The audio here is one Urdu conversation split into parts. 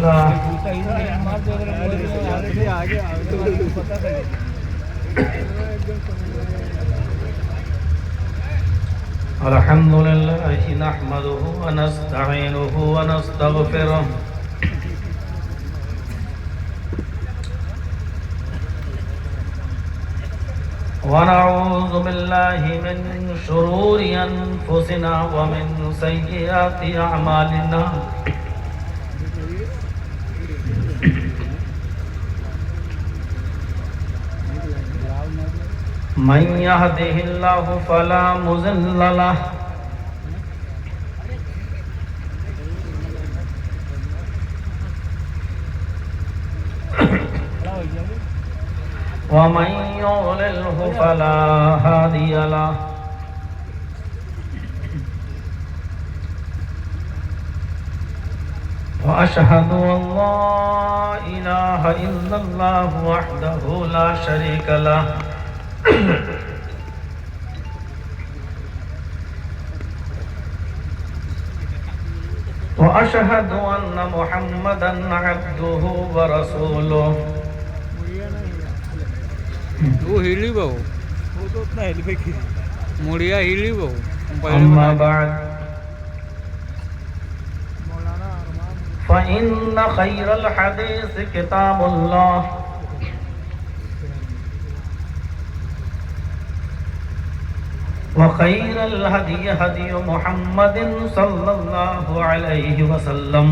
لله الحمد لله نحمده ونستعينه ونستغفره ونعوذ بالله من شرور أنفسنا ومن سيئات أعمالنا من يهده الله فلا مضل له ومن يضلله فلا هادي له وأشهد أن لا إله إلا الله وحده لا شريك له وأشهد أن محمدا عبده ورسوله أما بعد فإن خير الحديث كتاب الله وخير الهدي هدي محمد صلى الله عليه وسلم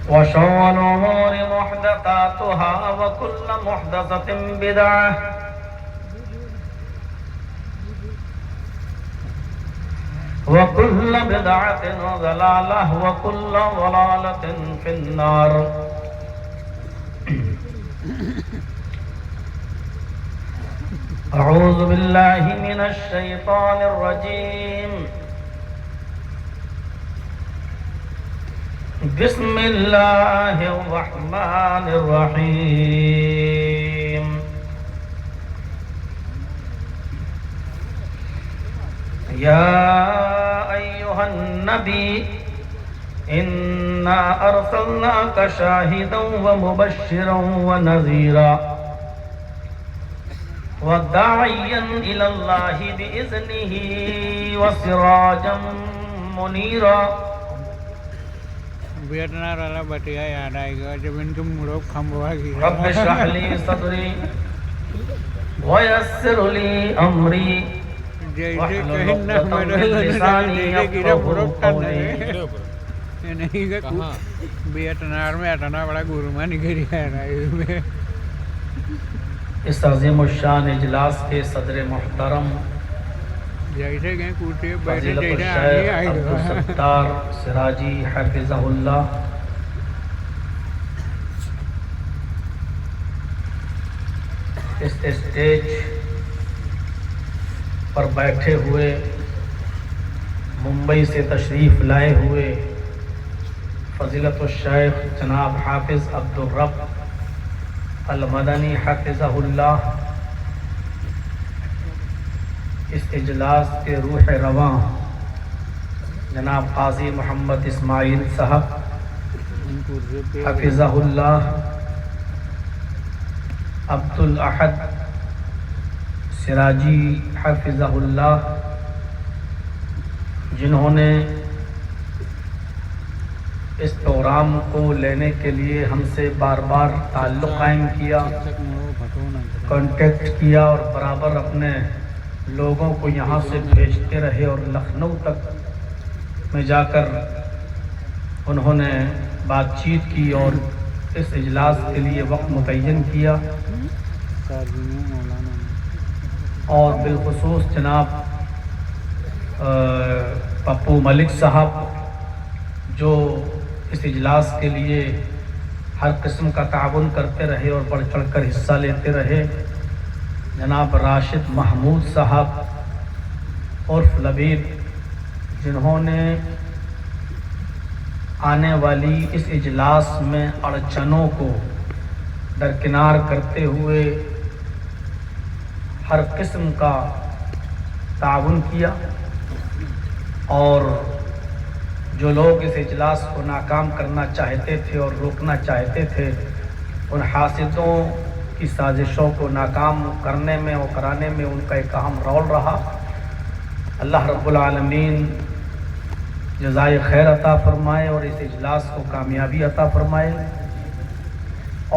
وشر الأمور محدثاتها وكل محدثة بدعة وكل بدعة ضلالة وكل ضلالة في النار أعوذ بالله من الشيطان الرجيم بسم الله الرحمن الرحيم يا أيها النبي إنا أرسلناك شاهدا ومبشرا ونذيرا وداعيا إلى الله بإذنه وسراجا منيرا رب اشرح لي صدري ويسر لي أمري واحلل عقدة من لساني يفقهوا قولي اس عظیم الشان اجلاس کے صدر محترم فضیلت الشیخ عبدالستار سراجی حفظہ اللہ، اس اسٹیج پر بیٹھے ہوئے ممبئی سے تشریف لائے ہوئے فضیلت الشیخ جناب حافظ عبدالرب المدنی حفظہ اللہ، اس اجلاس کے روح رواں جناب قاضی محمد اسماعیل صاحب حفظہ اللہ، عبدالاحد سراجی حفظہ اللہ، جنہوں نے اس پروگرام کو لینے کے لیے ہم سے بار بار تعلق قائم کیا، کانٹیکٹ کیا اور برابر اپنے لوگوں کو یہاں سے بھیجتے رہے اور لکھنؤ تک میں جا کر انہوں نے بات چیت کی اور اس اجلاس کے لیے وقت متعین کیا، اور بالخصوص جناب پپو ملک صاحب جو اس اجلاس کے لیے ہر قسم کا تعاون کرتے رہے اور بڑھ چڑھ کر حصہ لیتے رہے، جناب راشد محمود صاحب عرف لبیب، جنہوں نے آنے والی اس اجلاس میں اڑچنوں کو درکنار کرتے ہوئے ہر قسم کا تعاون کیا، اور جو لوگ اس اجلاس کو ناکام کرنا چاہتے تھے اور روکنا چاہتے تھے، ان حاسدوں کی سازشوں کو ناکام کرنے میں اور کرانے میں ان کا ایک اہم رول رہا۔ اللہ رب العالمین جزائے خیر عطا فرمائے اور اس اجلاس کو کامیابی عطا فرمائے،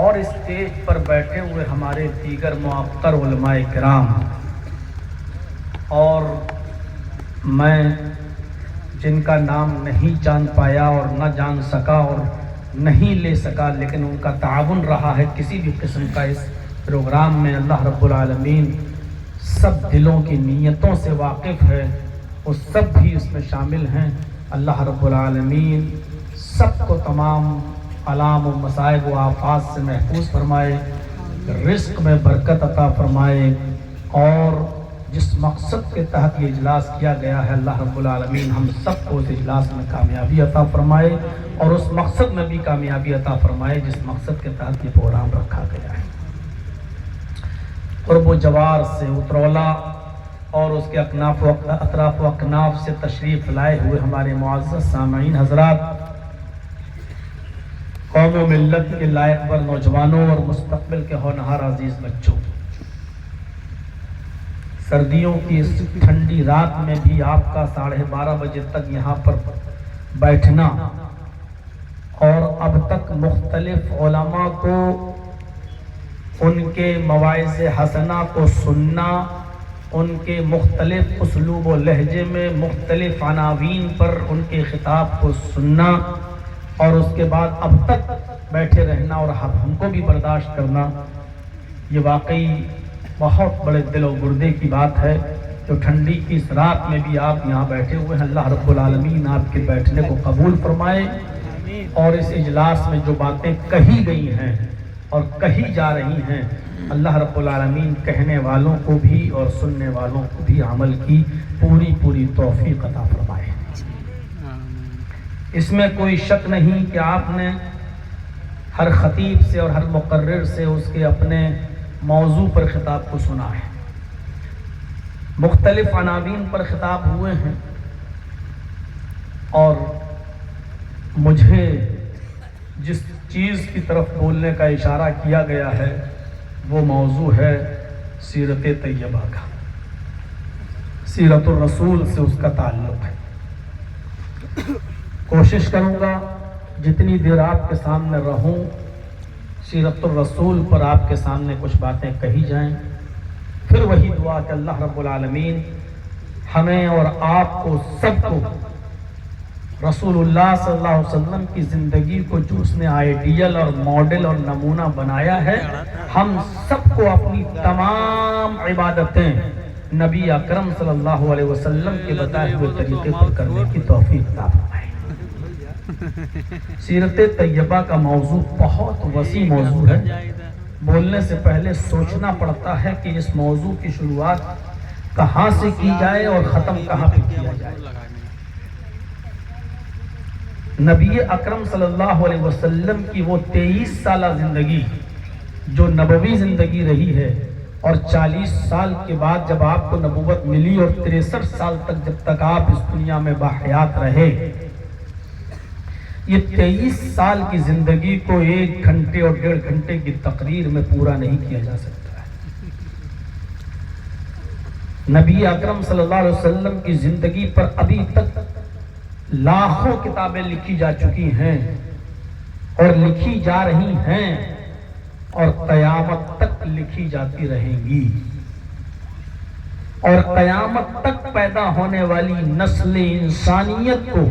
اور اس اسٹیج پر بیٹھے ہوئے ہمارے دیگر معطر علماء کرام، اور میں جن کا نام نہیں جان پایا اور نہ جان سکا اور نہیں لے سکا، لیکن ان کا تعاون رہا ہے کسی بھی قسم کا اس پروگرام میں، اللہ رب العالمین سب دلوں کی نیتوں سے واقف ہے، وہ سب بھی اس میں شامل ہیں۔ اللہ رب العالمین سب کو تمام آلام و مصائب و آفات سے محفوظ فرمائے، رزق میں برکت عطا فرمائے، اور جس مقصد کے تحت یہ اجلاس کیا گیا ہے، اللہ رب العالمین ہم سب کو اس اجلاس میں کامیابی عطا فرمائے، اور اس مقصد میں بھی کامیابی عطا فرمائے جس مقصد کے تحت یہ پروگرام رکھا گیا ہے۔ قرب و جوار سے، اترولہ اور اس کے اطراف و اکناف سے تشریف لائے ہوئے ہمارے معزز سامعین حضرات، قوم و ملت کے لائق بر نوجوانوں اور مستقبل کے ہونہار عزیز بچوں، سردیوں کی اس ٹھنڈی رات میں بھی آپ کا 12:30 بجے تک یہاں پر بیٹھنا اور اب تک مختلف علماء کو ان کے مواعظ حسنہ کو سننا، ان کے مختلف اسلوب و لہجے میں مختلف عناوین پر ان کے خطاب کو سننا، اور اس کے بعد اب تک بیٹھے رہنا اور ہم کو بھی برداشت کرنا، یہ واقعی بہت بڑے دل و گردے کی بات ہے۔ جو ٹھنڈی کی اس رات میں بھی آپ یہاں بیٹھے ہوئے ہیں، اللہ رب العالمین آپ کے بیٹھنے کو قبول فرمائے، اور اس اجلاس میں جو باتیں کہی گئی ہیں اور کہی جا رہی ہیں، اللہ رب العالمین کہنے والوں کو بھی اور سننے والوں کو بھی عمل کی پوری توفیق عطا فرمائے۔ اس میں کوئی شک نہیں کہ آپ نے ہر خطیب سے اور ہر مقرر سے اس کے اپنے موضوع پر خطاب کو سنا ہے، مختلف عناوین پر خطاب ہوئے ہیں، اور مجھے جس چیز کی طرف بولنے کا اشارہ کیا گیا ہے وہ موضوع ہے سیرت طیبہ کا، سیرت الرسول سے اس کا تعلق ہے۔ کوشش کروں گا جتنی دیر آپ کے سامنے رہوں سیرت الرسول پر آپ کے سامنے کچھ باتیں کہی جائیں، پھر وہی دعا کہ اللہ رب العالمین ہمیں اور آپ کو سب کو رسول اللہ صلی اللہ علیہ وسلم کی زندگی کو جو اس نے آئیڈیل اور ماڈل اور نمونہ بنایا ہے، ہم سب کو اپنی تمام عبادتیں نبی اکرم صلی اللہ علیہ وسلم کے بتائے ہوئے طریقے پر کرنے کی توفیق عطا فرمائے۔ سیرت طیبہ کا موضوع بہت وسیع موضوع ہے، بولنے سے پہلے سوچنا پڑتا ہے کہ اس موضوع کی شروعات کہاں سے کی جائے اور ختم کہاں پہ کیا جائے۔ نبی اکرم صلی اللہ علیہ وسلم کی وہ 23 سالہ زندگی جو نبوی زندگی رہی ہے، اور 40 سال کے بعد جب آپ کو نبوت ملی اور 63 سال تک جب تک آپ اس دنیا میں باحیات رہے، یہ 23 سال کی زندگی کو 1 گھنٹے اور 1.5 گھنٹے کی تقریر میں پورا نہیں کیا جا سکتا ہے۔ نبی اکرم صلی اللہ علیہ وسلم کی زندگی پر ابھی تک لاکھوں کتابیں لکھی جا چکی ہیں اور لکھی جا رہی ہیں اور قیامت تک لکھی جاتی رہیں گی، اور قیامت تک پیدا ہونے والی نسل انسانیت کو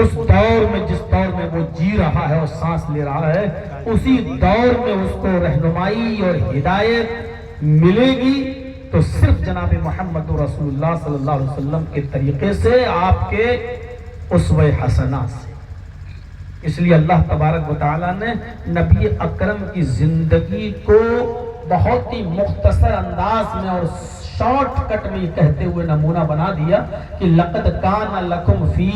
اس دور میں جس دور میں وہ جی رہا ہے اور سانس لے رہا ہے، اسی دور میں اس کو رہنمائی اور ہدایت ملے گی تو صرف جناب محمد رسول اللہ صلی اللہ علیہ وسلم کے طریقے سے، آپ کے اسوہ حسنہ سے۔ اس لیے اللہ تبارک و تعالیٰ نے نبی اکرم کی زندگی کو بہت ہی مختصر انداز میں اور شارٹ کٹ میں کہتے ہوئے نمونہ بنا دیا کہ لَقَدْ كَانَ لَكُمْ فِي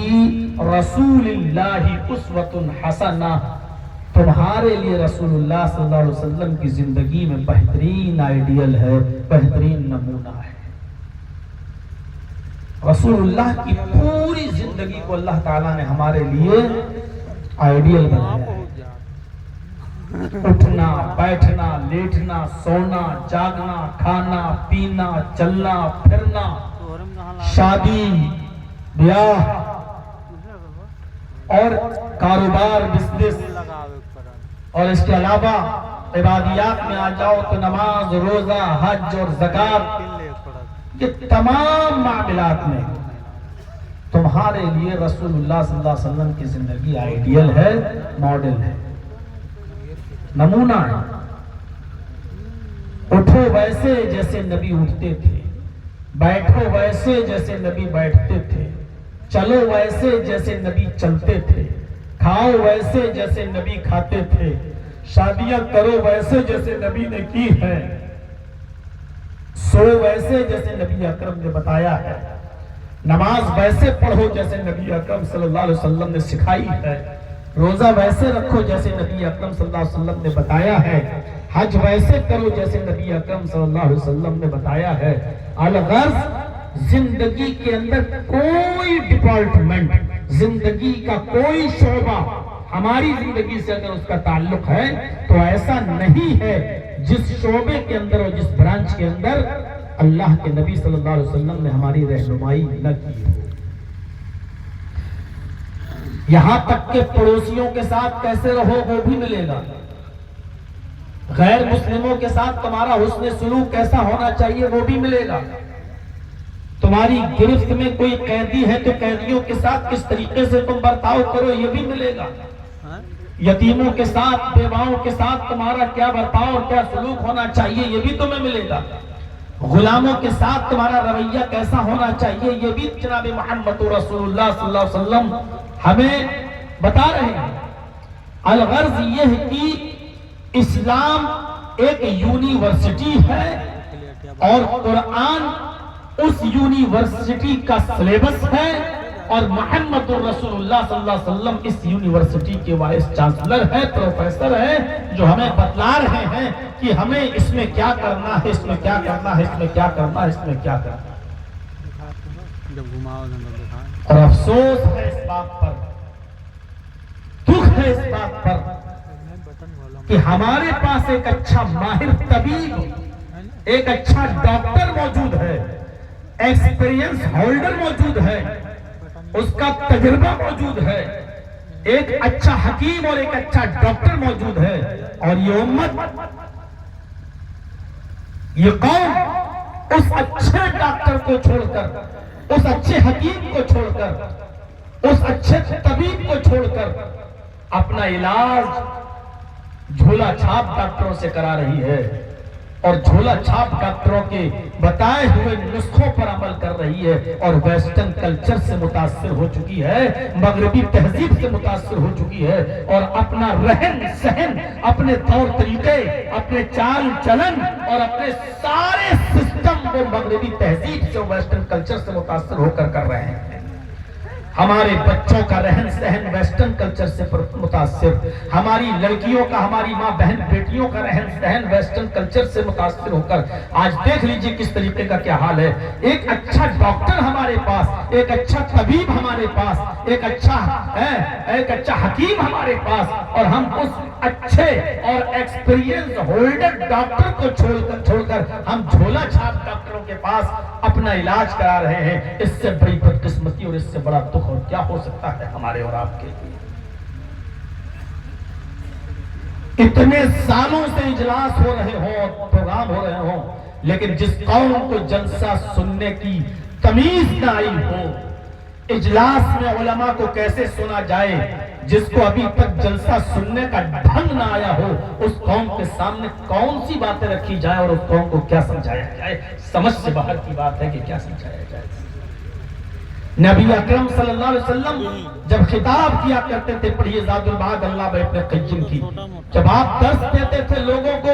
رَسُولِ اللَّهِ أُسْوَةٌ حَسَنَةٌ، تمہارے لیے رسول اللہ صلی اللہ علیہ وسلم کی زندگی میں بہترین آئیڈیل ہے، بہترین نمونہ ہے۔ رسول اللہ کی پوری زندگی کو اللہ تعالیٰ نے ہمارے لیے آئیڈیل بنایا ہے. اٹھنا بیٹھنا لیٹنا سونا جاگنا کھانا پینا چلنا پھرنا شادی بیاہ اور کاروبار بزنس اور اس کے علاوہ عبادیات میں آ جاؤ تو نماز روزہ حج اور زکات یہ تمام معاملات میں تمہارے لیے رسول اللہ صلی اللہ علیہ وسلم کی زندگی آئیڈیل ہے ماڈل ہے نمونہ ہے. اٹھو ویسے جیسے نبی اٹھتے تھے بیٹھو ویسے جیسے نبی بیٹھتے تھے چلو ویسے جیسے نبی چلتے تھے کھاؤ ویسے جیسے نبی کھاتے تھے شادیاں کرو ویسے جیسے نبی نے کی ہے سو ویسے جیسے نبی اکرم نے بتایا ہے نماز ویسے پڑھو جیسے نبی اکرم صلی اللہ علیہ وسلم نے سکھائی ہے روزہ ویسے رکھو جیسے نبی اکرم صلی اللہ علیہ وسلم نے بتایا ہے حج ویسے کرو جیسے نبی اکرم صلی اللہ علیہ وسلم نے بتایا ہے. الغرض زندگی کے اندر کوئی ڈپارٹمنٹ زندگی کا کوئی شعبہ ہماری زندگی سے اگر اس کا تعلق ہے تو ایسا نہیں ہے جس شعبے کے اندر اور جس برانچ کے اندر اللہ کے نبی صلی اللہ علیہ وسلم نے ہماری رہنمائی نہ کی ہو. یہاں تک کہ پڑوسیوں کے ساتھ کیسے رہو وہ بھی ملے گا غیر مسلموں کے ساتھ تمہارا حسن سلوک کیسا ہونا چاہیے وہ بھی ملے گا. تمہاری گرفت میں کوئی قیدی ہے تو قیدیوں کے ساتھ کس طریقے سے تم برتاؤ کرو یہ بھی ملے گا. یتیموں کے ساتھ بیواؤں کے ساتھ تمہارا کیا برتاؤ اور کیا سلوک ہونا چاہیے یہ بھی تمہیں ملے گا. غلاموں کے ساتھ تمہارا رویہ کیسا ہونا چاہیے یہ بھی جناب محمد رسول اللہ صلی اللہ علیہ وسلم ہمیں بتا رہے ہیں. الغرض یہ ہے کہ اسلام ایک یونیورسٹی ہے اور قرآن اس یونیورسٹی کا سلیبس ہے اور محمد رسول اللہ صلی اللہ علیہ وسلم اس یونیورسٹی کے وائس چانسلر ہے پروفیسر ہے جو ہمیں بتلا رہے ہیں کہ ہمیں اس میں کیا کرنا ہے اس میں کیا کرنا ہے اس میں کیا کرنا ہے اس میں کیا کرنا ہے. اور افسوس ہے اس بات پر دکھ ہے اس بات پر کہ ہمارے پاس ایک اچھا ماہر طبیب ایک اچھا ڈاکٹر موجود ہے ایکسپیرینس ہولڈر موجود ہے اس کا تجربہ موجود ہے ایک اچھا حکیم اور ایک اچھا ڈاکٹر موجود ہے اور یہ امت یہ قوم اس اچھے ڈاکٹر کو چھوڑ کر اس اچھے حکیم کو چھوڑ کر اس اچھے طبیب کو چھوڑ کر اپنا علاج جھولا چھاپ ڈاکٹروں سے کرا رہی ہے اور جھولا چھاپ ڈاکٹروں کے بتائے ہوئے نسخوں پر عمل کر رہی ہے اور ویسٹرن کلچر سے متاثر ہو چکی ہے مغربی تہذیب سے متاثر ہو چکی ہے اور اپنا رہن سہن اپنے طور طریقے اپنے چال چلن اور اپنے سارے سسٹم کو مغربی تہذیب سے ویسٹرن کلچر سے متاثر ہو کر رہے ہیں. ہمارے بچوں کا رہن سہن ویسٹرن کلچر سے متاثر ہماری لڑکیوں کا ہماری ماں بہن بیٹیوں کا رہن سہن ویسٹرن کلچر سے متاثر ہو کر آج دیکھ لیجئے کس طریقے کا کیا حال ہے. ایک اچھا ڈاکٹر ہمارے پاس ایک اچھا طبیب ہمارے پاس ایک اچھا حکیم ہمارے پاس اور ہم اس اچھے اور ایکسپیرینس ہولڈر ڈاکٹر کو چھوڑ کر ہم جھولا چھاپ ڈاکٹروں کے پاس اپنا علاج کرا رہے ہیں. اس سے بڑی بدقسمتی اور اس سے بڑا دکھ اور کیا ہو سکتا ہے ہمارے اور آپ کے لیے. اتنے سالوں سے اجلاس ہو رہے ہوں پروگرام ہو رہے ہوں لیکن جس قوم کو جلسہ سننے کی تمیز نہ آئی ہو اجلاس میں علماء کو کیسے سنا جائے جس کو ابھی تک جلسہ سننے کا ڈھنگ نہ آیا ہو اس قوم کے سامنے کون سی باتیں رکھی جائیں اور اس قوم کو کیا سمجھایا جائے. سمجھ سے باہر کی بات ہے کہ کیا سمجھایا جائے. نبی اکرم صلی اللہ علیہ وسلم جب خطاب کیا کرتے تھے پڑھیے زاد المعاد اللہ ابن قیم کی جب آپ درس دیتے تھے لوگوں کو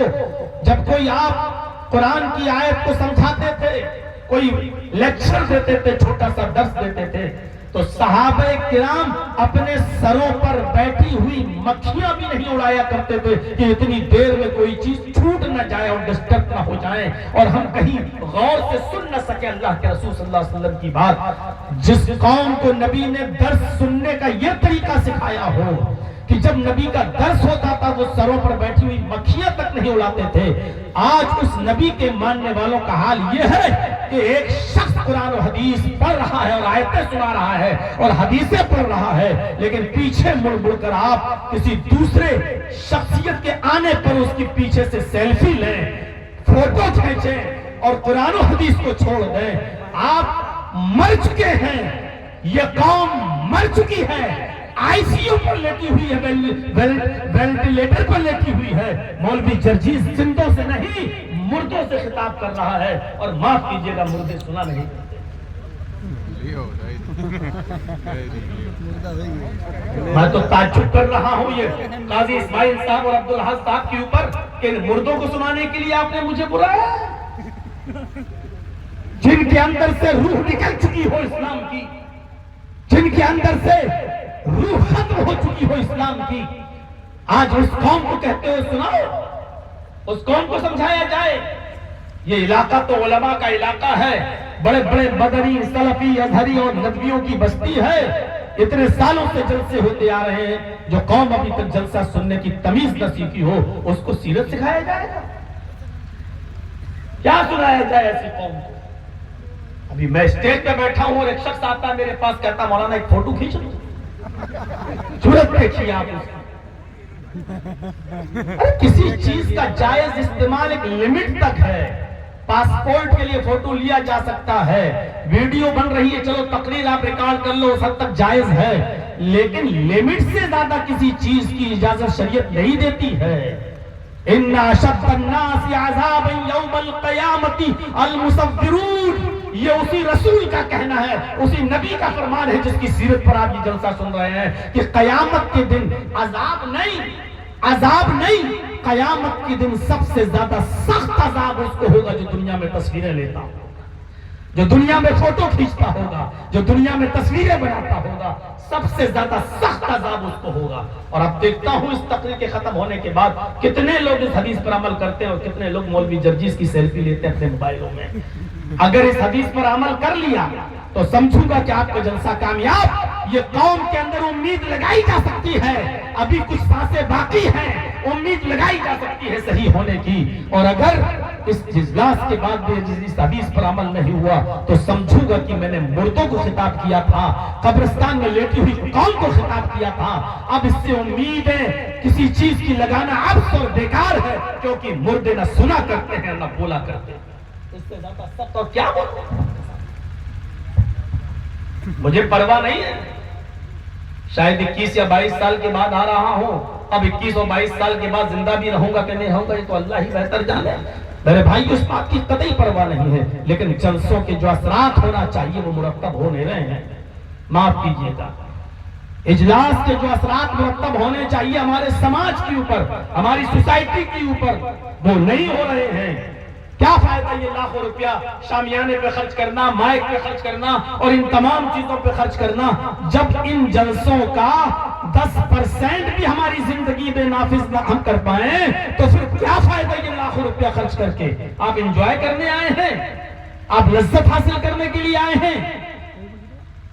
جب کوئی آپ قرآن کی آیت کو سمجھاتے تھے کوئی لیکچر دیتے تھے چھوٹا سا درس دیتے تھے تو صحابہ کرام اپنے سروں پر بیٹھی ہوئی مکھیاں بھی نہیں اڑایا کرتے تھے کہ اتنی دیر میں کوئی چیز چھوٹ نہ جائے اور ڈسٹرب نہ ہو جائے اور ہم کہیں غور سے سن نہ سکے اللہ کے رسول صلی اللہ علیہ وسلم کی بات۔ جس قوم کو نبی نے درس سننے کا یہ طریقہ سکھایا ہو کہ جب نبی کا درس ہوتا تھا وہ سروں پر بیٹھی ہوئی مکھیاں تک نہیں اڑاتے تھے، آج اس نبی کے ماننے والوں کا حال یہ ہے کہ ایک شخص قرآن و حدیث پڑھ رہا ہے اور آیتیں سنا رہا ہے اور حدیثیں پڑھ رہا ہے، لیکن پیچھے مڑ مڑ کر آپ کسی دوسرے شخصیت کے آنے پر اس کی پیچھے سے سیلفی لیں، فوٹو کھینچیں اور قرآن و حدیث کو چھوڑ دیں۔ آپ مر چکے ہیں، یہ قوم مر چکی ہے، آئی سی یو پر لیٹی ہوئی ہے، وینٹیلیٹر پر لیٹی ہوئی ہے۔ مولوی جرجیز زندوں سے نہیں مردوں سے خطاب کر رہا ہے، اور معاف کیجئے گا مردے سنا نہیں کرتے۔ میں تو تعجب کر رہا ہوں یہ قاضی اسماعیل صاحب اور عبدالحق صاحب کے اوپر کہ مردوں کو سنانے کے لیے آپ نے مجھے بلایا، جن کے اندر سے روح نکل چکی ہو اسلام کی، جن کے اندر سے روح ختم ہو چکی ہو اسلام کی، آج اس قوم کو کہتے ہوئے سناؤ، اس قوم کو سمجھایا جائے۔ یہ علاقہ تو علماء کا علاقہ ہے، بڑے بڑے مدنی، سلفی، ازہری اور ندویوں کی بستی ہے، اتنے سالوں سے جلسے ہوتے آ رہے ہیں۔ جو قوم ابھی تک جلسہ سننے کی تمیز نہ سیکھی ہو اس کو سیرت سکھایا جائے گا؟ کیا سنایا جائے ایسی قوم کو؟ ابھی میں اسٹیج پہ بیٹھا ہوں اور ایک شخص آتا ہے میرے پاس، کہتا مولانا ایک فوٹو کھینچ لو۔ صورت دیکھیے آپ اس کی، کسی چیز کا جائز استعمال ایک لمٹ تک ہے۔ پاسپورٹ کے لیے فوٹو لیا جا سکتا ہے، ویڈیو بن رہی ہے، چلو تقریر آپ ریکارڈ کر لو، اس حد تک جائز ہے، لیکن لمٹ سے زیادہ کسی چیز کی اجازت شریعت نہیں دیتی ہے۔ ان اشد الناس عذابا یوم القیامت المصورون، یہ اسی رسول کا کہنا ہے، اسی نبی کا فرمان ہے جس کی سیرت پر آپ یہ جلسہ سن رہے ہیں کہ قیامت کے دن عذاب نہیں، قیامت کے دن سب سے زیادہ سخت عذاب اس کو ہوگا جو دنیا میں تصویریں لیتا ہوگا، جو دنیا میں فوٹو کھینچتا ہوگا، جو دنیا میں تصویریں بناتا ہوگا، سب سے زیادہ سخت عذاب اس کو ہوگا۔ اور اب دیکھتا ہوں اس تقریر کے ختم ہونے کے بعد کتنے لوگ اس حدیث پر عمل کرتے ہیں اور کتنے لوگ مولوی جرجیز کی سیلفی لیتے ہیں اپنے موبائلوں میں۔ اگر اس حدیث پر عمل کر لیا تو سمجھوں گا کہ آپ کا جلسہ کامیاب۔ یہ قوم کے اندر امید لگائی جا سکتی ہے، ابھی کچھ سانسیں باقی ہیں، امید لگائی جا سکتی ہے صحیح ہونے کی۔ اور اگر اس اجلاس کے بعد بھی اس حدیث پر عمل نہیں ہوا تو سمجھوں گا کہ میں نے مردوں کو خطاب کیا تھا، قبرستان میں لیٹی ہوئی قوم کو خطاب کیا تھا۔ اب اس سے امیدیں کسی چیز کی لگانا عبث اور بیکار ہے، کیونکہ مردے نہ سنا کرتے ہیں نہ بولا کرتے ہیں۔ اس سے زیادہ سخت اور کیا بولتے ہیں؟ مجھے پرواہ نہیں ہے، شاید 21 یا 22 سال کے بعد آ رہا ہوں، اب 21 اور 22 سال کے بعد زندہ بھی رہوں گا کہ نہیں رہوں گا یہ تو اللہ ہی بہتر جانے۔ میرے بھائی اس بات کی قطعی پرواہ نہیں ہے، لیکن جلسوں کے جو اثرات ہونا چاہیے وہ مرتب ہو نہیں رہے ہیں۔ معاف کیجیے گا، اجلاس کے جو اثرات مرتب ہونے چاہیے ہمارے سماج کے اوپر، ہماری سوسائٹی کے اوپر، وہ نہیں ہو رہے ہیں۔ کیا فائدہ یہ لاکھوں روپیہ شامیانے پہ خرچ کرنا، مائک پہ خرچ کرنا اور ان تمام چیزوں پہ خرچ کرنا، جب ان جلسوں کا 10% بھی ہماری زندگی میں نافذ نہ ہم کر پائیں تو پھر کیا فائدہ یہ لاکھوں روپیہ خرچ کر کے؟ آپ انجوائے کرنے آئے ہیں، آپ لذت حاصل کرنے کے لیے آئے ہیں،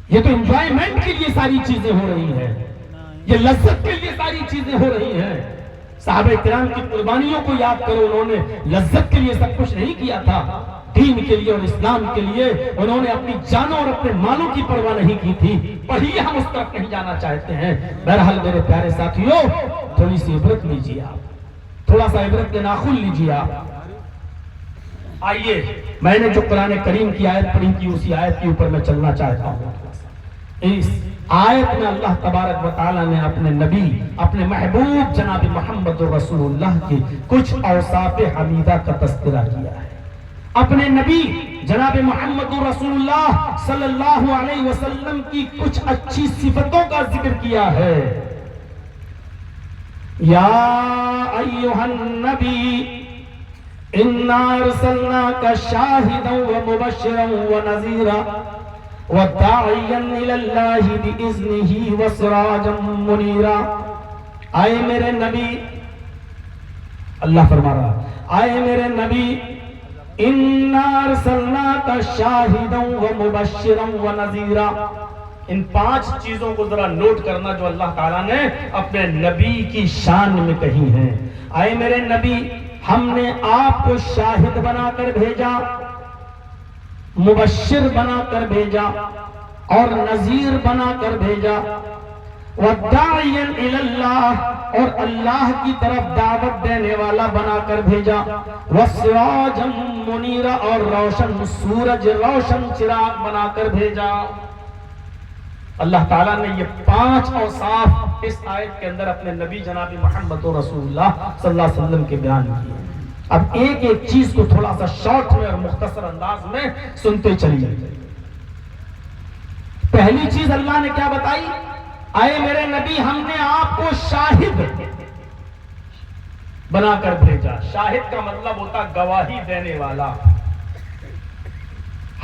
یہ تو انجوائمنٹ کے لیے ساری چیزیں ہو رہی ہیں، یہ لذت کے لیے ساری چیزیں ہو رہی ہیں۔ صحابہ کرام کی قربانیوں کو یاد کرو، انہوں نے لذت کے لیے سب کچھ نہیں کیا تھا، دین کے لیے اور اسلام کے لیے انہوں نے اپنی جانوں اور اپنے مالوں کی پرواہ نہیں کی تھی۔ پڑھیے، ہم اس طرف نہیں جانا چاہتے ہیں۔ بہرحال میرے پیارے ساتھیوں، تھوڑی سی عبرت لیجیے، آپ تھوڑا سا عبرت کے ناخن لیجیے۔ آپ آئیے، میں نے جو قرآن کریم کی آیت پڑھی تھی اسی آیت کے اوپر میں چلنا چاہتا ہوں۔ اس آیت میں اللہ تبارک و تعالیٰ نے اپنے نبی، اپنے محبوب جناب محمد رسول اللہ کی کچھ اوصاف حمیدہ کا تذکرہ کیا ہے۔ اپنے نبی جناب محمد رسول اللہ صلی اللہ علیہ وسلم کی کچھ اچھی صفتوں کا ذکر کیا ہے۔ یا ایھا النبی انا ارسلناک شاہدا ومبشرا ونذیرا وَدَاعِيًا إِلَى اللَّهِ بِإِذْنِهِ وَسِرَاجًا مُنِيرًا۔ آئے میرے نبی، اللہ فرما رہا، آئے میرے نبی، اِنَّا أَرْسَلْنَاكَ شَاهِدًا وَمُبَشِّرًا وَنَذِيرًا۔ ان 5 چیزوں کو ذرا نوٹ کرنا جو اللہ تعالیٰ نے اپنے نبی کی شان میں کہی ہیں۔ آئے میرے نبی، ہم نے آپ کو شاہد بنا کر بھیجا، مبشر بنا کر بھیجا اور نذیر بنا کر بھیجا، وَدَاعِيًا إِلَى اللَّهِ، اور اللہ کی طرف دعوت دینے والا بنا کر بھیجا، وَسِرَاجًا مُنِيرًا، اور روشن سورج، روشن چراغ بنا کر بھیجا۔ اللہ تعالیٰ نے یہ 5 اوصاف اس آیت کے اندر اپنے نبی جناب محمد رسول اللہ صلی اللہ علیہ وسلم کے بیان کیے۔ اب ایک ایک چیز کو تھوڑا سا شارٹ میں اور مختصر انداز میں سنتے چلیے۔ پہلی چیز اللہ نے کیا بتائی؟ آئے میرے نبی، ہم نے آپ کو شاہد بنا کر بھیجا۔ شاہد کا مطلب ہوتا گواہی دینے والا۔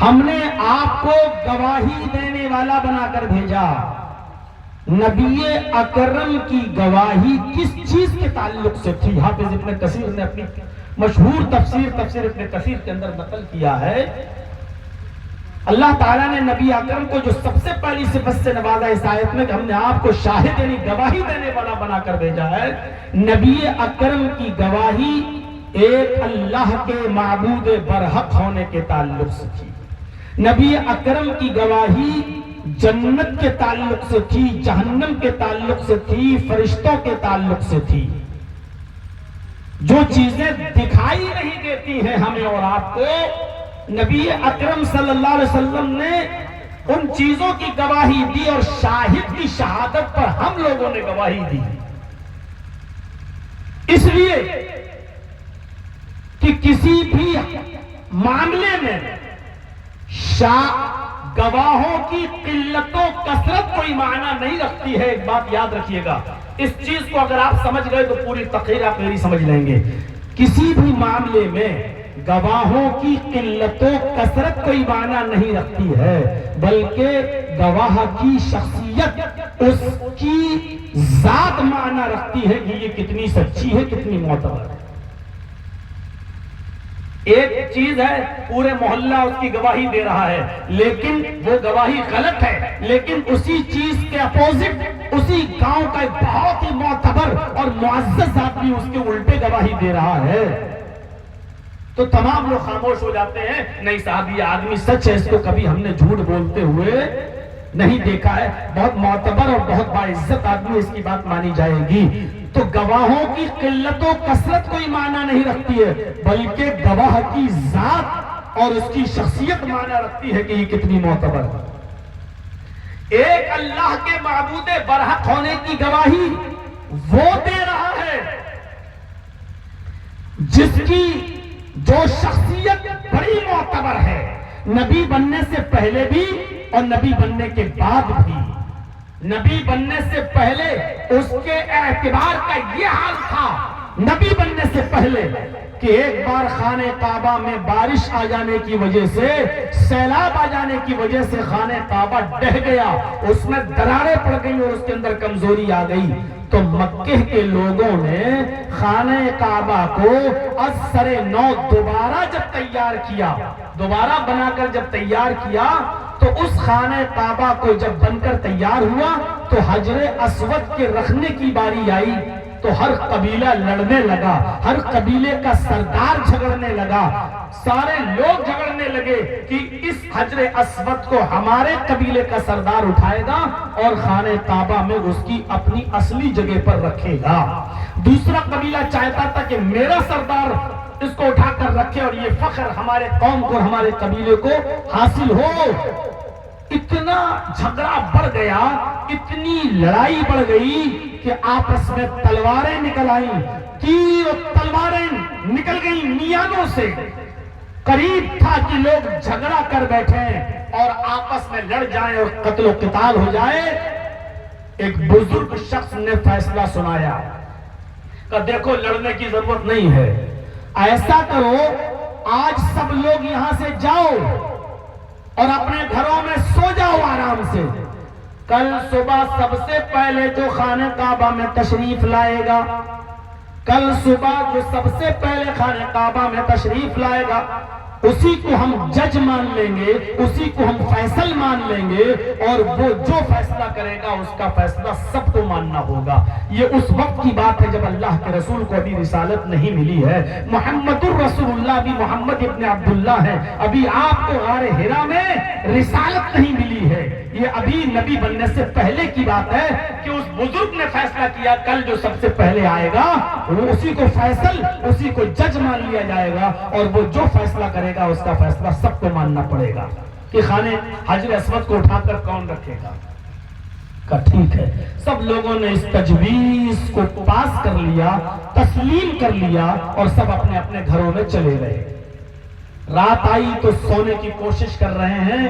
ہم نے آپ کو گواہی دینے والا بنا کر بھیجا۔ نبی اکرم کی گواہی کس چیز کے تعلق سے تھی؟ حافظ ابن کثیر نے اپنی مشہور تفسیر ابن کثیر کے اندر نقل کیا ہے، اللہ تعالیٰ نے نبی اکرم کو جو سب سے پہلی صفت سے نوازا اس آیت میں کہ ہم نے آپ کو شاہد یعنی گواہی دینے والا بنا کر بھیجا ہے، نبی اکرم کی گواہی ایک اللہ کے معبود برحق ہونے کے تعلق سے تھی۔ نبی اکرم کی گواہی جنت کے تعلق سے تھی، جہنم کے تعلق سے تھی، فرشتوں کے تعلق سے تھی۔ جو چیزیں دکھائی نہیں دیتی ہیں ہمیں اور آپ کو، نبی اکرم صلی اللہ علیہ وسلم نے ان چیزوں کی گواہی دی، اور شاہد کی شہادت پر ہم لوگوں نے گواہی دی، اس لیے کہ کسی بھی معاملے میں گواہوں کی قلت و کثرت کوئی معنی نہیں رکھتی ہے۔ ایک بات یاد رکھیے گا، اس چیز کو اگر آپ سمجھ گئے تو پوری تقریر آپ میری سمجھ لیں گے۔ کسی بھی معاملے میں گواہوں کی قلت و کثرت کوئی معنی نہیں رکھتی ہے، بلکہ گواہ کی شخصیت، اس کی ذات معنی رکھتی ہے کہ یہ کتنی سچی ہے، کتنی معتبر ہے۔ ایک چیز ہے پورے محلہ اس کی گواہی دے رہا ہے، لیکن وہ گواہی غلط ہے، لیکن اسی چیز کے اپوزٹ اسی گاؤں کا ایک بہت ہی معتبر اور معزز آدمی اس کے الٹے گواہی دے رہا ہے، تو تمام لوگ خاموش ہو جاتے ہیں، نہیں صاحب یہ آدمی سچ ہے، اس کو کبھی ہم نے جھوٹ بولتے ہوئے نہیں دیکھا ہے، بہت معتبر اور بہت باعزت آدمی، اس کی بات مانی جائے گی۔ تو گواہوں کی قلت و کثرت کوئی معنی نہیں رکھتی ہے، بلکہ گواہ کی ذات اور اس کی شخصیت معنی رکھتی ہے کہ یہ کتنی معتبر ہے۔ ایک اللہ کے معبود برحق ہونے کی گواہی وہ دے رہا ہے جس کی جو شخصیت بڑی معتبر ہے، نبی بننے سے پہلے بھی اور نبی بننے کے بعد بھی۔ نبی بننے سے پہلے اس کے اعتبار کا یہ حال تھا، نبی بننے سے پہلے، کہ ایک بار خانہ کعبہ میں بارش آ جانے کی وجہ سے، سیلاب آ جانے کی وجہ سے خانہ کعبہ ڈہ گیا، اس میں دراڑیں پڑ گئی اور اس کے اندر کمزوری آ گئی، تو مکہ کے لوگوں نے خانہ کعبہ کو از سر نو دوبارہ جب تیار کیا، دوبارہ بنا کر جب تیار کیا، تو اس خانہ کعبہ کو جب بن کر تیار ہوا تو حجر اسود کے رکھنے کی باری آئی، تو ہر قبیلہ لڑنے لگا، ہر قبیلے کا سردار جھگڑنے لگا، سارے لوگ جھگڑنے لگے کہ اس حجر اسود کو ہمارے قبیلے کا سردار اٹھائے گا اور خانہ کعبہ میں اس کی اپنی اصلی جگہ پر رکھے گا، دوسرا قبیلہ چاہتا تھا کہ میرا سردار اس کو اٹھا کر رکھے اور یہ فخر ہمارے قوم کو، ہمارے قبیلے کو حاصل ہو۔ اتنا جھگڑا بڑھ گیا، اتنی لڑائی بڑھ گئی کہ آپس میں تلواریں نکل آئیں، تیر اور تلواریں نکل گئیں میانوں سے، قریب تھا کہ لوگ جھگڑا کر بیٹھیں اور آپس میں لڑ جائیں اور قتل و قتال ہو جائے۔ ایک بزرگ شخص نے فیصلہ سنایا کہ دیکھو لڑنے کی ضرورت نہیں ہے، ایسا کرو آج سب لوگ یہاں سے جاؤ اور اپنے گھروں میں سو جاؤ آرام سے. کل صبح سب سے پہلے جو خانہ کعبہ میں تشریف لائے گا، کل صبح جو سب سے پہلے خانہ کعبہ میں تشریف لائے گا، اسی کو ہم جج مان لیں گے، اسی کو ہم فیصل مان لیں گے، اور وہ جو فیصلہ کرے گا اس کا فیصلہ سب کو ماننا ہوگا. یہ اس وقت کی بات ہے جب اللہ کے رسول کو ابھی رسالت نہیں ملی ہے. محمد الرسول اللہ بھی محمد ابن عبداللہ ہے. ابھی آپ کو غار حرا میں رسالت نہیں ملی ہے. یہ ابھی نبی بننے سے پہلے کی بات ہے کہ اس بزرگ نے فیصلہ کیا کل جو سب سے پہلے آئے گا وہ اسی کو فیصل، اسی کو جج مان لیا جائے گا، اور وہ جو فیصلہ کرے گا اس کا فیصلہ سب کو ماننا پڑے گا. کہ خانے حجر اسود کو اٹھا کر کون رکھے گا؟ کہا ٹھیک ہے. سب لوگوں نے اس تجویز کو پاس کر لیا، تسلیم کر لیا، اور سب اپنے اپنے گھروں میں چلے گئے. رات آئی تو سونے کی کوشش کر رہے ہیں،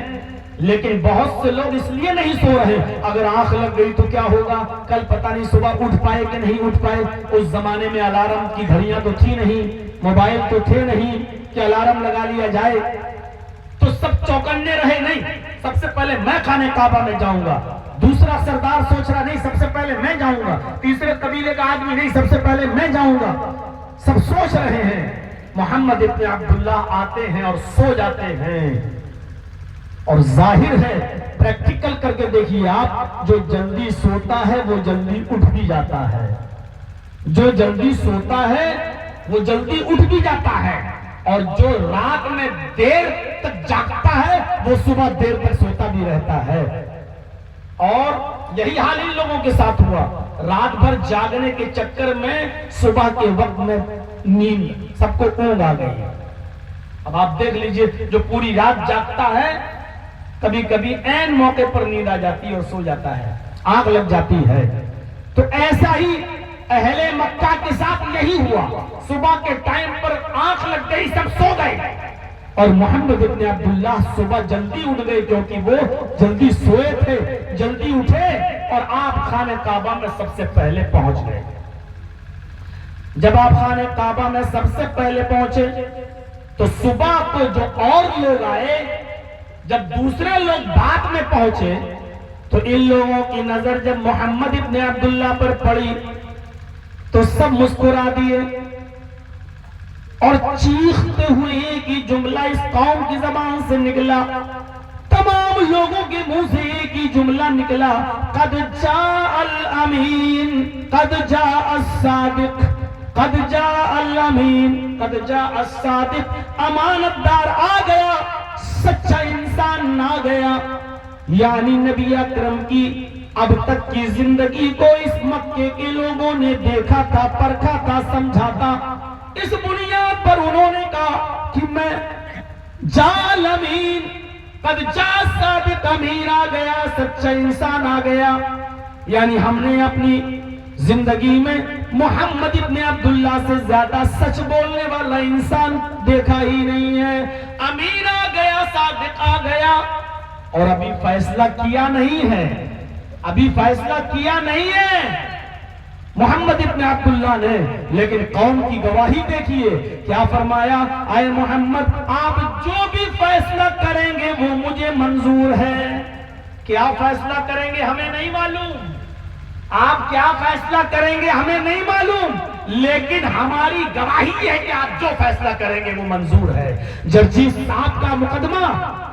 لیکن بہت سے لوگ اس لیے نہیں سو رہے اگر آنکھ لگ گئی تو کیا ہوگا، کل پتہ نہیں صبح اٹھ پائے کہ نہیں اٹھ پائے. اس زمانے میں الارم کی گھڑیاں تو تھی نہیں، موبائل تو تھے نہیں کہ الارم لگا لیا جائے. تو سب چوکنے رہے. نہیں، سب سے پہلے میں خانہ کعبہ میں جاؤں گا. دوسرا سردار سوچ رہا نہیں سب سے پہلے میں جاؤں گا. تیسرے قبیلے کا آدمی نہیں سب سے پہلے میں جاؤں گا. سب سوچ رہے ہیں. محمد ابن عبداللہ آتے ہیں اور سو جاتے ہیں. اور ظاہر ہے، پریکٹیکل کر کے دیکھیے آپ، جو جلدی سوتا ہے وہ جلدی اٹھ بھی جاتا ہے. جو جلدی سوتا ہے وہ جلدی اٹھ بھی جاتا ہے، اور جو رات میں دیر تک جاگتا ہے وہ صبح دیر تک سوتا بھی رہتا ہے. اور یہی حال ان لوگوں کے ساتھ ہوا. رات بھر جاگنے کے چکر میں صبح کے وقت میں نیند، سب کو اونگ آ گئی. اب آپ دیکھ لیجئے، جو پوری رات جاگتا ہے کبھی کبھی عین موقع پر نیند آ جاتی ہے اور سو جاتا ہے، آنکھ لگ جاتی ہے. تو ایسا ہی اہل مکہ کے ساتھ یہی ہوا. صبح کے ٹائم پر آنکھ لگ گئی، سب سو گئے، اور محمد ابن عبداللہ صبح جلدی اٹھ گئے کیونکہ وہ جلدی سوئے تھے، جلدی اٹھے، اور آپ خانہ کعبہ میں سب سے پہلے پہنچ گئے. جب آپ خانہ کعبہ میں سب سے پہلے پہنچے تو صبح کو جو اور لوگ آئے، جب دوسرے لوگ بعد میں پہنچے تو ان لوگوں کی نظر جب محمد ابن عبداللہ پر پڑی تو سب مسکرا دیے، اور چیختے ہوئے ایک ہی جملہ اس قوم کی زبان سے نکلا، تمام لوگوں کے منہ سے ایک ہی جملہ نکلا، قد جاء الامین، قد جاء الصادق، قد جاء الامین، قد جاء الصادق. امانت دار آ گیا، سچا انسان آ گیا. یعنی نبی اکرم کی اب تک کی زندگی کو اس مکے کے لوگوں نے دیکھا تھا، پرکھا تھا، سمجھا تھا. اس بنیاد پر انہوں نے کہا کہ میں جاء الامین، قد جاء الصادق، امین آ گیا، سچا انسان آ گیا. یعنی ہم نے اپنی زندگی میں محمد ابن عبداللہ سے زیادہ سچ بولنے والا انسان دیکھا ہی نہیں ہے. امین آ گیا، صادق آ گیا. اور ابھی فیصلہ کیا نہیں ہے، ابھی فیصلہ کیا نہیں ہے محمد ابن عبداللہ نے، لیکن قوم کی گواہی دیکھیے کیا فرمایا، اے محمد آپ جو بھی فیصلہ کریں گے وہ مجھے منظور ہے. کیا فیصلہ کریں گے ہمیں نہیں معلوم، آپ کیا فیصلہ کریں گے ہمیں نہیں معلوم، لیکن ہماری گواہی ہے کہ آپ جو فیصلہ کریں گے وہ منظور ہے. جرجیت صاحب کا مقدمہ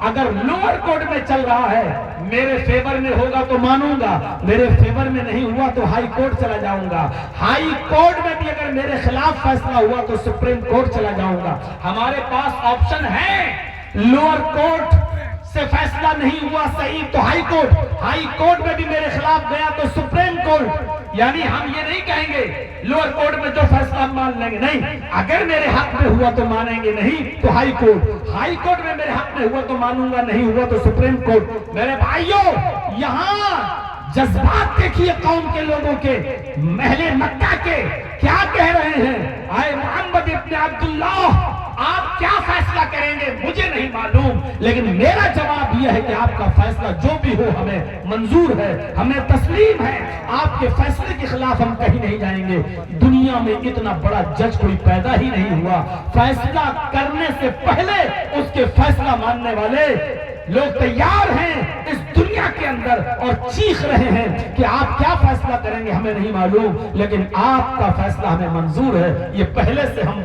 اگر لوور کورٹ میں چل رہا ہے، میرے فیور میں ہوگا تو مانوں گا، میرے فیور میں نہیں ہوا تو ہائی کورٹ چلا جاؤں گا، ہائی کورٹ میں بھی اگر میرے خلاف فیصلہ ہوا تو سپریم کورٹ چلا جاؤں گا. ہمارے پاس آپشن ہے، لوور کورٹ سے فیصلہ نہیں ہوا صحیح تو ہائی کورٹ میں بھی میرے خلاف گیا تو سپریم کورٹ. یعنی ہم یہ نہیں کہیں گے لوور کورٹ میں جو فیصلہ ہم مان لیں گے، نہیں، اگر میرے حق میں ہوا تو مانیں گے، نہیں تو ہائی کورٹ میں میرے حق میں ہوا تو مانوں گا، نہیں ہوا تو سپریم کورٹ. میرے بھائیوں، یہاں جذبات دیکھیے قوم کے لوگوں کے، اہل مکہ کے کیا کہہ رہے ہیں، اے محمد ابن عبداللہ آپ کیا فیصلہ کریں گے مجھے نہیں معلوم، لیکن میرا جواب یہ ہے کہ آپ کا فیصلہ جو بھی ہو ہمیں منظور ہے، ہمیں تسلیم ہے. آپ کے فیصلے کے خلاف ہم کہیں نہیں جائیں گے. دنیا میں اتنا بڑا جج کوئی پیدا ہی نہیں ہوا، فیصلہ کرنے سے پہلے اس کے فیصلہ ماننے والے لوگ تیار ہیں اس دنیا کے اندر اور چیخ رہے ہیں کہ آپ کیا فیصلہ کریں گے ہمیں نہیں معلوم، لیکن آپ کا فیصلہ ہمیں منظور ہے، یہ پہلے سے ہم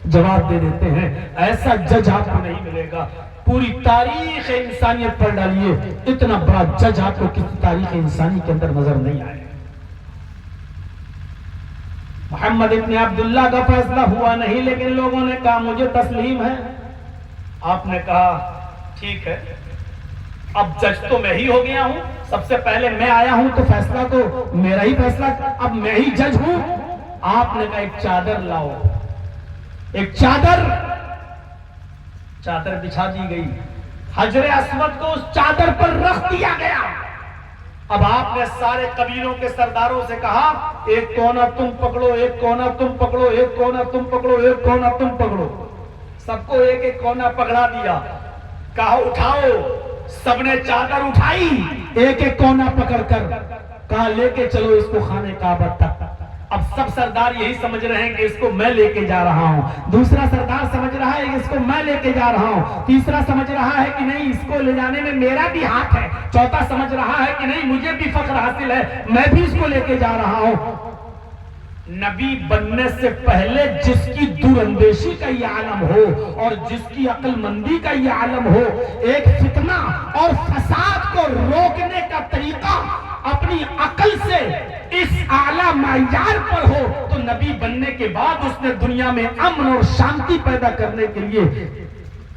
جواب دے دیتے ہیں۔ ایسا جج آپ کو نہیں ملے گا، پوری تاریخ انسانیت پر ڈالیے، اتنا بڑا جج آپ کو کسی تاریخ انسانی کے اندر نظر نہیں آئے۔ محمد ابن عبداللہ کا فیصلہ ہوا نہیں، لیکن لوگوں نے کہا مجھے تسلیم ہے۔ آپ نے کہا ٹھیک ہے، اب جج تو میں ہی ہو گیا ہوں، سب سے پہلے میں آیا ہوں تو فیصلہ تو میرا ہی فیصلہ، اب میں ہی جج ہوں۔ آپ نے کہا ایک چادر لاؤ، ایک چادر بچھا دی گئی، حجر اسود کو اس چادر پر رکھ دیا گیا۔ اب آپ نے سارے قبیلوں کے سرداروں سے کہا ایک کونا تم پکڑو، ایک کونا تم پکڑو، ایک کونا تم پکڑو، ایک کونا تم پکڑو، سب کو ایک ایک کونا پکڑا دیا، کہا اٹھاؤ، سب نے چادر اٹھائی، ایک ایک کونا پکڑ کر کہا لے کے چلو اس کو خانے کعبہ تک۔ اب سب سردار یہی سمجھ رہے ہیں کہ اس کو میں لے کے جا رہا ہوں، دوسرا سردار سمجھ رہا ہے کہ اس کو میں لے کے جا رہا ہوں، تیسرا سمجھ رہا ہے کہ نہیں اس کو لے جانے میں میرا بھی ہاتھ ہے، چوتھا سمجھ رہا ہے کہ نہیں مجھے بھی فخر حاصل ہے، میں بھی اس کو لے کے جا رہا ہوں۔ نبی بننے سے پہلے جس کی دور اندیشی کا یہ عالم ہو اور جس کی عقل مندی کا یہ عالم ہو، ایک فتنہ اور فساد کو روکنے کا طریقہ اپنی عقل سے اس اعلیٰ معیار پر ہو، تو نبی بننے کے بعد اس نے دنیا میں امن اور شانتی پیدا کرنے کے لیے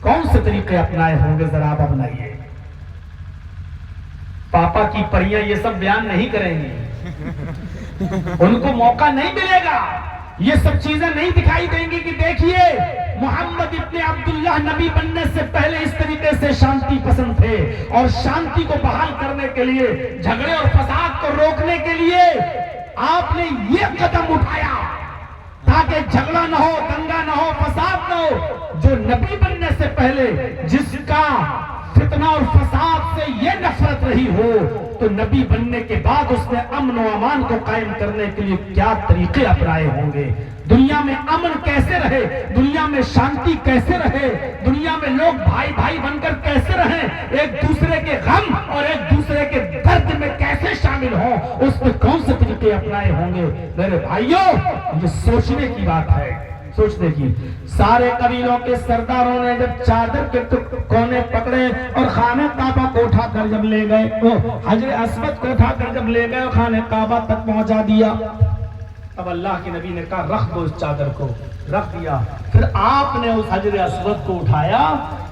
کون سے طریقے اپنائے ہوں گے، ذرا آپ اپنائیے۔ پاپا کی پریاں یہ سب بیان نہیں کریں گی، ان کو موقع نہیں ملے گا، یہ سب چیزیں نہیں دکھائی دیں گی کہ دیکھیے محمد ابن عبداللہ نبی بننے سے پہلے اس طریقے سے شانتی پسند تھے، اور شانتی کو بحال کرنے کے لیے، جھگڑے اور فساد کو روکنے کے لیے آپ نے یہ قدم اٹھایا تاکہ جھگڑا نہ ہو، دنگا نہ ہو، فساد نہ ہو۔ جو نبی بننے سے پہلے جس کا فتنہ اور فساد سے یہ نفرت رہی ہو، تو نبی بننے کے بعد اس نے امن و امان کو قائم کرنے کے لیے کیا طریقے اپنائے ہوں گے، دنیا میں امن کیسے رہے، دنیا میں شانتی کیسے رہے، دنیا میں لوگ بھائی بھائی بن کر کیسے رہیں، ایک دوسرے کے غم اور ایک دوسرے کے درد میں کیسے شامل ہوں، اس پہ کون سے طریقے اپنائے ہوں گے۔ میرے بھائیوں، یہ سوچنے کی بات ہے، سوچنے کی۔ سارے قبیلوں کے سرداروں نے جب چادر کے کونے پکڑے اور خانہ کعبہ کو اٹھا کر جب لے گئے، حجر اسود کو اٹھا کر جب لے گئے اور خانہ کعبہ تک پہنچا دیا، اب اللہ کے نبی نے کہا رکھ دو اس چادر کو، رکھ دیا۔ پھر آپ نے اس حجر اسود کو اٹھایا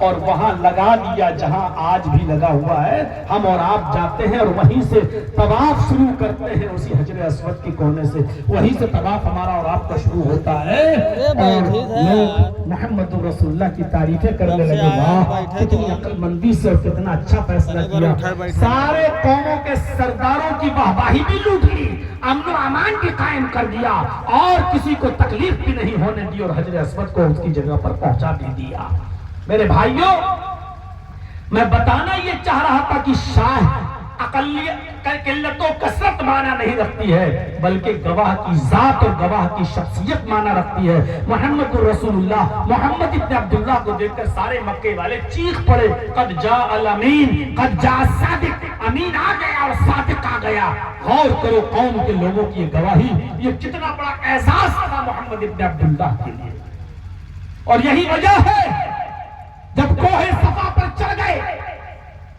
اور وہاں لگا دیا جہاں آج بھی لگا ہوا ہے۔ ہم اور آپ جاتے ہیں اور وہیں سے طواف شروع کرتے ہیں، اسی حجر اسود کے کونے سے وہیں سے طواف ہمارا اور آپ کا شروع ہوتا ہے، اور لوگ محمد رسول اللہ کی تعریفیں کرنے لگے، واہ کتنی عقل مندی سے اور کتنا اچھا فیصلہ کیا۔ سارے قوموں کے سرداروں کی واہواہی بھی لوٹ لی، امن و امان بھی قائم کر دیا، اور کسی کو تکلیف بھی نہیں ہونے دی، اور حجر اسود کو اس کی جگہ پر پہنچا بھی دیا۔ میرے بھائیوں، میں بتانا یہ چاہ رہا تھا کہ شاہ قلت و کثرت معنی نہیں رکھتی ہے، بلکہ گواہ کی ذات اور گواہ کی شخصیت معنی رکھتی ہے۔ محمد رسول اللہ محمد ابن عبداللہ کو دیکھ کر سارے مکے والے چیخ پڑے، قد جاء الامین، قد جاء الصادق، امین آ گیا اور صادق آ گیا۔ غور کرو قوم کے لوگوں کی یہ گواہی، یہ کتنا بڑا اعزاز تھا محمد ابن عبداللہ کے لیے۔ اور یہی وجہ ہے جب کوہ صفا پر چڑھ گئے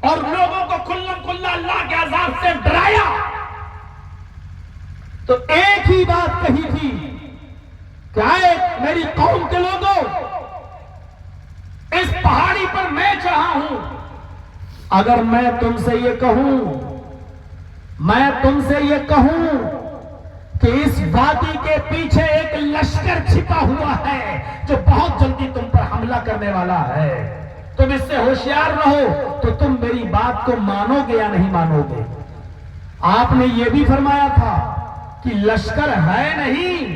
اور لوگوں کو کھلم کھلا اللہ کے عذاب سے ڈرایا، تو ایک ہی بات کہی تھی کہ اے میری قوم کے لوگوں، اس پہاڑی پر میں چڑھا ہوں، اگر میں تم سے یہ کہوں کہ اس وادی کے پیچھے ایک لشکر چھپا ہوا ہے جو بہت جلدی تم پر حملہ کرنے والا ہے، تم اس سے ہوشیار رہو، تو تم میری بات کو مانو گے یا نہیں مانو گے؟ آپ نے یہ بھی فرمایا تھا کہ لشکر ہے نہیں،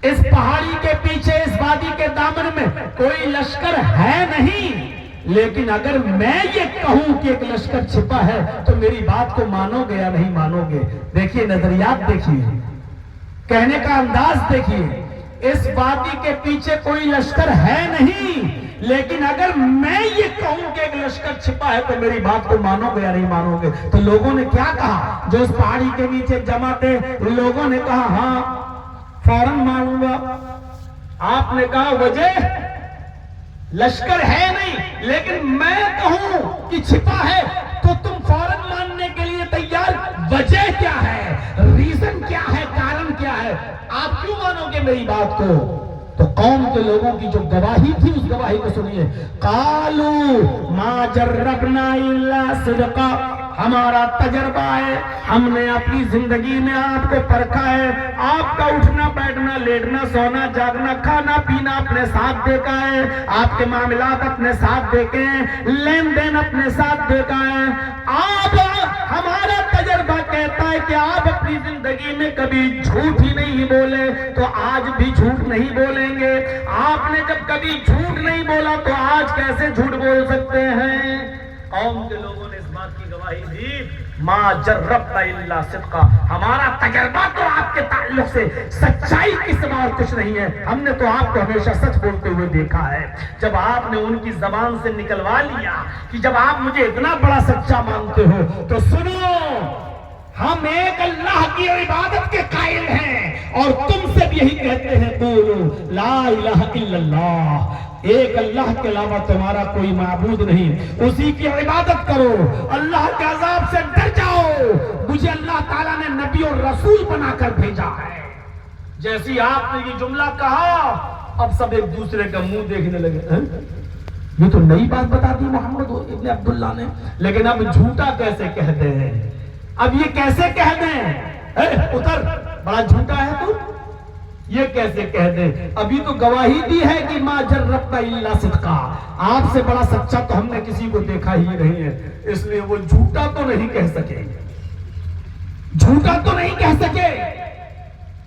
اس پہاڑی کے پیچھے اس وادی کے دامن میں کوئی لشکر ہے نہیں، لیکن اگر میں یہ کہوں کہ ایک لشکر چھپا ہے تو میری بات کو مانو گے یا نہیں مانو گے؟ دیکھیے نظریات دیکھیے، کہنے کا انداز دیکھیے۔ اس وادی کے پیچھے کوئی لشکر ہے نہیں، لیکن اگر میں یہ کہوں کہ ایک لشکر چھپا ہے تو میری بات کو مانو گے یا نہیں مانو گے؟ تو لوگوں نے کیا کہا جو اس پہاڑی کے نیچے جمع تھے؟ لوگوں نے کہا ہاں فوراً مانوں گا۔ آپ نے کہا وجہ لشکر ہے نہیں، لیکن میں کہوں کہ چھپا ہے تو تم فوراً ماننے کے لیے تیار؟ وجہ کیا ہے، ریزن کیا ہے، کارن کیا ہے؟ آپ کیوں مانو گے میری بات کو؟ تو قوم کے لوگوں کی جو گواہی تھی اس گواہی کو سنیے۔ قالو ما جربنا الا صدقا، ہمارا تجربہ ہے، ہم نے اپنی زندگی میں آپ کو پرکھا ہے، آپ کا اٹھنا بیٹھنا لیٹنا سونا جاگنا کھانا پینا اپنے ساتھ دیکھا ہے، آپ کے معاملات اپنے ساتھ دیکھے ہیں، لین دین اپنے ساتھ دیکھا ہے۔ آپ ہمارا تجربہ کہتا ہے کہ آپ اپنی زندگی میں کبھی جھوٹ ہی نہیں بولے، تو آج بھی جھوٹ نہیں بولیں گے۔ آپ نے جب کبھی جھوٹ نہیں بولا تو آج کیسے جھوٹ بول سکتے ہیں؟ قوم کے لوگوں نے اس بات کی گواہی دی، ما جربنا الا صدقا، ہمارا تجربہ تو آپ کے تعلق سے سچائی کے سوا اور کچھ نہیں ہے، ہم نے تو آپ کو ہمیشہ سچ بولتے ہوئے دیکھا ہے۔ جب آپ نے ان کی زبان سے نکلوا لیا کہ جب آپ مجھے اتنا بڑا سچا مانتے ہو تو سنو، ہم ایک اللہ کی عبادت کے قائل ہیں اور تم سے بھی یہی کہتے ہیں قولوا لا الہ الا اللہ، ایک اللہ کے علاوہ تمہارا کوئی معبود نہیں، اسی کی عبادت کرو، اللہ کے عذاب سے ڈر جاؤ، مجھے اللہ تعالیٰ نے نبی اور رسول بنا کر بھیجا ہے۔ جیسی آپ نے یہ جملہ کہا اب سب ایک دوسرے کا منہ دیکھنے لگے، یہ تو نئی بات بتا دی محمد ابن عبداللہ نے، لیکن اب جھوٹا کیسے کہتے ہیں، اب یہ کیسے کہہ دیں اتر بڑا جھوٹا ہے تو یہ کیسے کہہ دیں؟ ابھی تو گواہی دی ہے کہ ما جربنا الا صدقا، آپ سے بڑا سچا تو ہم نے کسی کو دیکھا ہی نہیں ہے، اس لیے وہ جھوٹا تو نہیں کہہ سکے، جھوٹا تو نہیں کہہ سکے۔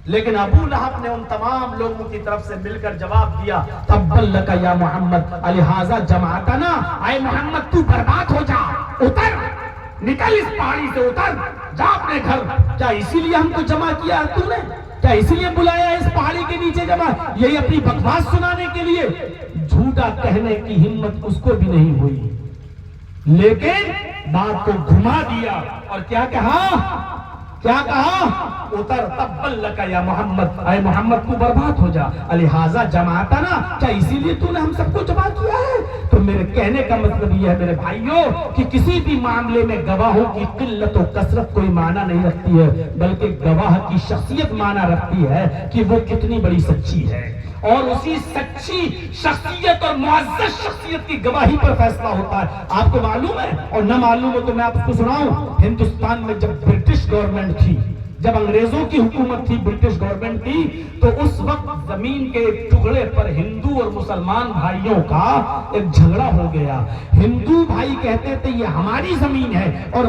لیکن ابو لہب نے ان تمام لوگوں کی طرف سے مل کر جواب دیا، تبا لک یا محمد الہذا جمعتنا، اے محمد تو برباد ہو جا، اتر نکل اس پہاڑی سے، اتر جا اپنے گھر۔ کیا اسی لیے ہم کو جمع کیا ہے تو نے؟ کیا اسی لیے بلایا اس پہاڑی کے نیچے جمع؟ یہی اپنی بکواس سنانے کے لیے؟ جھوٹا کہنے کی ہمت اس کو بھی نہیں ہوئی، لیکن بات کو گھما دیا اور کیا کہا؟ کیا کہا؟ اتر تبا لک یا محمد، اے محمد تو برباد ہو جا، الہذا جمعتنا، کیا اسی لیے تو نے ہم سب کو جمع کیا ہے؟ تو میرے کہنے کا مطلب یہ ہے میرے بھائیوں کہ کسی بھی معاملے میں گواہوں کی قلت و کثرت کوئی معنی نہیں رکھتی ہے، بلکہ گواہ کی شخصیت معنی رکھتی ہے کہ وہ کتنی بڑی سچی ہے، اور اسی سچی شخصیت اور معزز شخصیت کی گواہی پر فیصلہ ہوتا ہے۔ آپ کو معلوم ہے اور نہ معلوم ہو تو میں آپ کو سناؤں، ہندوستان میں جب برٹش گورنمنٹ تھی، جب انگریزوں کی حکومت تھی، برٹش گورنمنٹ تھی، تو اس وقت زمین کے ایک ٹکڑے پر ہندو اور مسلمان بھائیوں کا ایک جھگڑا ہو گیا۔ ہندو بھائی کہتے تھے یہ ہماری زمین ہے، اور